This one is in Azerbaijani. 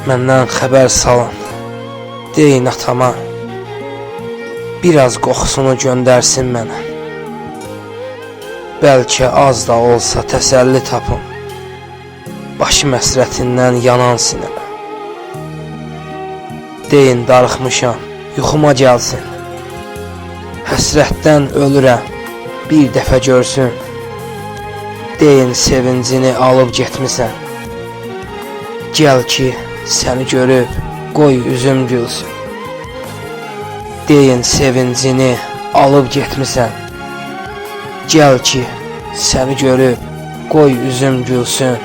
Məndən xəbər salın. Deyin atama, biraz qoxusunu göndərsin mənə. Bəlkə az da olsa təsəlli tapım, başım həsrətindən yanan sinəmə. Deyin darıxmışam, yuxuma gəlsin. Həsrətdən ölürəm, bir dəfə görsün. Deyin sevincini alıb getmisən. Gəl ki, səni görüb, qoy üzüm gülsün. Deyin sevincini alıb getmisən. Gəl ki, səni görüb, qoy üzüm gülsün.